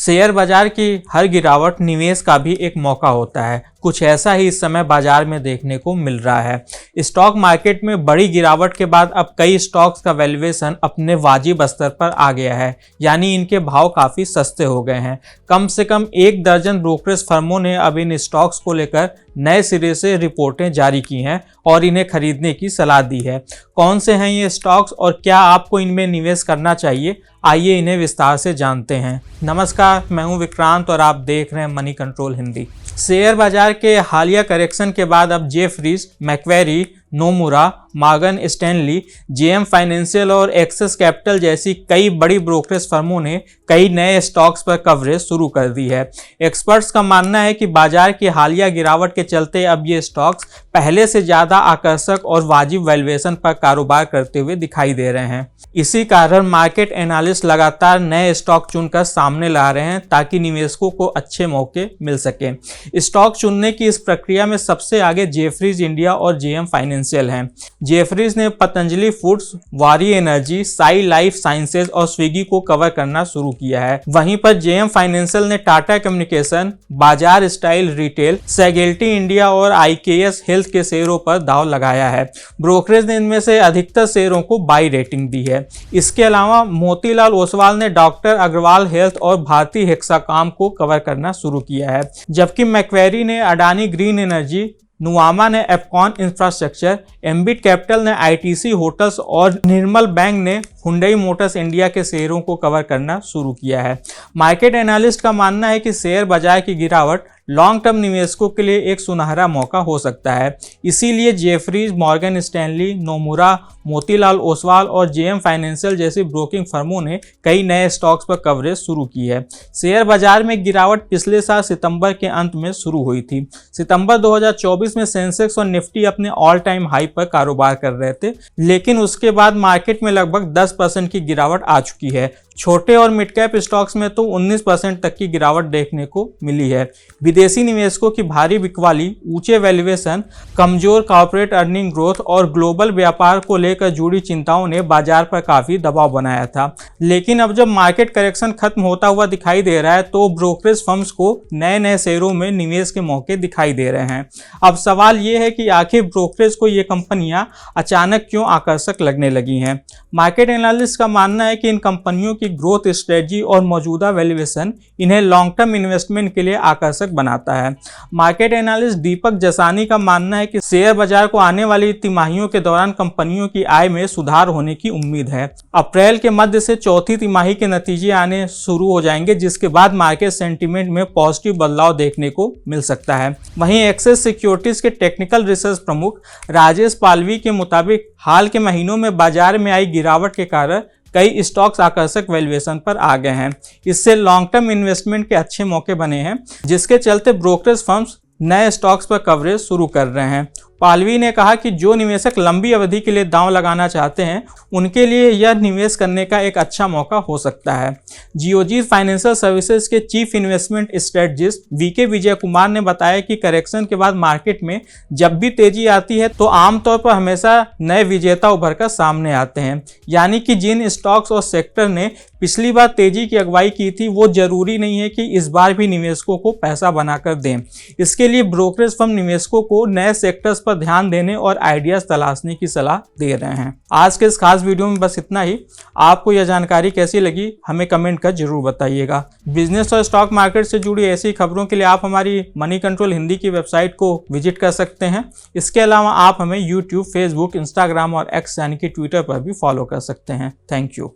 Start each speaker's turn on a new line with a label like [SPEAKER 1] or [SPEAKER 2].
[SPEAKER 1] Share बाजार की हर गिरावट निवेश का भी एक मौका होता है। कुछ ऐसा ही इस समय बाजार में देखने को मिल रहा है। स्टॉक मार्केट में बड़ी गिरावट के बाद अब कई स्टॉक्स का वैल्यूएशन अपने वाजिब स्तर पर आ गया है, यानी इनके भाव काफ़ी सस्ते हो गए हैं। कम से कम 1 दर्जन ब्रोकरेज फर्मों ने अब इन स्टॉक्स को लेकर नए सिरे से रिपोर्टें जारी की हैं और इन्हें खरीदने की सलाह दी है। कौन से हैं ये स्टॉक्स और क्या आपको इनमें निवेश करना चाहिए, आइए इन्हें विस्तार से जानते हैं। नमस्कार, मैं हूं विक्रांत और आप देख रहे हैं मनी कंट्रोल हिंदी। शेयर बाजार के हालिया करेक्शन के बाद अब Jefferies, Macquarie, Nomura, Morgan Stanley, JM financial और एक्सिस कैपिटल जैसी कई बड़ी ब्रोकरेज फर्मों ने कई नए स्टॉक्स पर कवरेज शुरू कर दी है। एक्सपर्ट्स का मानना है कि बाजार की हालिया गिरावट के चलते अब ये स्टॉक्स पहले से ज़्यादा आकर्षक और वाजिब वैल्यूएशन पर कारोबार करते हुए दिखाई दे रहे हैं। इसी कारण मार्केट एनालिस्ट लगातार नए स्टॉक चुनकर सामने ला रहे हैं ताकि निवेशकों को अच्छे मौके मिल सके। स्टॉक चुनने की इस प्रक्रिया में सबसे आगे जेफरीज इंडिया और जेएम फाइनेंशियल हैं। जेफरीज ने पतंजलि फूड्स, वारी एनर्जी, साई लाइफ साइंसेज और स्विगी को कवर करना शुरू किया है। वहीं पर जेएम फाइनेंशियल ने टाटा कम्युनिकेशन, बाजार स्टाइल रिटेल, सेगेल्टी इंडिया और आईकेएस हेल्थ के शेयरों पर दांव लगाया है। ब्रोकरेज ने इनमें से अधिकतर शेयरों को बाई रेटिंग दी है। इसके अलावा मोतीलाल ओसवाल ने डॉक्टर अग्रवाल हेल्थ और भारतीय हेक्साकॉम को कवर करना शुरू किया है, जबकि मैक्वेरी ने अडानी ग्रीन एनर्जी, नुवामा ने एफकॉन इंफ्रास्ट्रक्चर, एम्बिट कैपिटल ने आईटीसी होटल्स और निर्मल बैंक ने हुंडई मोटर्स इंडिया के शेयरों को कवर करना शुरू किया है। मार्केट एनालिस्ट का मानना है कि शेयर बाजार की गिरावट लॉन्ग टर्म निवेशकों के लिए एक सुनहरा मौका हो सकता है। इसीलिए Jefferies, Morgan Stanley, Nomura, Motilal Oswal और जेएम फाइनेंशियल जैसी ब्रोकिंग फर्मों ने कई नए स्टॉक्स पर कवरेज शुरू की है। शेयर बाजार में गिरावट पिछले साल सितंबर के अंत में शुरू हुई थी। सितंबर 2024 में सेंसेक्स और निफ्टी अपने ऑल टाइम हाई पर कारोबार कर रहे थे, लेकिन उसके बाद मार्केट में लगभग 10% की गिरावट आ चुकी है। छोटे और मिड कैप स्टॉक्स में तो 19% तक की गिरावट देखने को मिली है। विदेशी निवेशकों की भारी बिकवाली, ऊंचे वैल्यूएशन, कमजोर कॉर्पोरेट अर्निंग ग्रोथ और ग्लोबल व्यापार को लेकर जुड़ी चिंताओं ने बाजार पर काफी दबाव बनाया था। लेकिन अब जब मार्केट करेक्शन खत्म होता हुआ दिखाई दे रहा है तो ब्रोकरेज फर्म्स को नए नए शेयरों में निवेश के मौके दिखाई दे रहे हैं। अब सवाल ये है कि आखिर ब्रोकरेज को ये कंपनियां अचानक क्यों आकर्षक लगने लगी हैं। मार्केट एनालिस्ट का मानना है कि इन कंपनियों की ग्रोथ स्ट्रेटजी और मौजूदा वैल्यूएशन इन्हें लॉन्ग टर्म इन्वेस्टमेंट के लिए आकर्षक बनाता है। मार्केट एनालिस्ट दीपक जसानी का मानना है कि शेयर बाजार को आने वाली तिमाहियों के दौरान कंपनियों की आय में सुधार होने की उम्मीद है। अप्रैल के मध्य से चौथी तिमाही के नतीजे आने शुरू हो जाएंगे, जिसके बाद मार्केट सेंटीमेंट में पॉजिटिव बदलाव देखने को मिल सकता है। वहीं एक्सिस सिक्योरिटीज के टेक्निकल रिसर्च प्रमुख राजेश पालवी के मुताबिक हाल के महीनों में बाजार में आई गिरावट के कारण कई स्टॉक्स आकर्षक वैल्यूएशन पर आ गए हैं। इससे लॉन्ग टर्म इन्वेस्टमेंट के अच्छे मौके बने हैं, जिसके चलते ब्रोकरेज फर्म्स नए स्टॉक्स पर कवरेज शुरू कर रहे हैं। पालवी ने कहा कि जो निवेशक लंबी अवधि के लिए दांव लगाना चाहते हैं उनके लिए यह निवेश करने का एक अच्छा मौका हो सकता है। जियोजीज फाइनेंशियल सर्विसेज के chief investment strategist VK Vijay Kumar ने बताया कि करेक्शन के बाद मार्केट में जब भी तेजी आती है तो आमतौर पर हमेशा नए विजेता उभर कर सामने आते हैं, यानी कि जिन स्टॉक्स और सेक्टर ने पिछली बार तेजी की अगुवाई की थी वो जरूरी नहीं है कि इस बार भी निवेशकों को पैसा बनाकर दें। इसके लिए ब्रोकरेज फर्म निवेशकों को नए सेक्टर्स पर ध्यान देने और आइडियाज तलाशने की सलाह दे रहे हैं। आज के इस खास वीडियो में बस इतना ही। आपको यह जानकारी कैसी लगी हमें कमेंट कर जरूर बताइएगा। बिजनेस और स्टॉक मार्केट से जुड़ी ऐसी खबरों के लिए आप हमारी मनी कंट्रोल हिंदी की वेबसाइट को विजिट कर सकते हैं। इसके अलावा आप हमें यूट्यूब, फेसबुक, इंस्टाग्राम और एक्स यानी कि ट्विटर पर भी फॉलो कर सकते हैं। Thank you.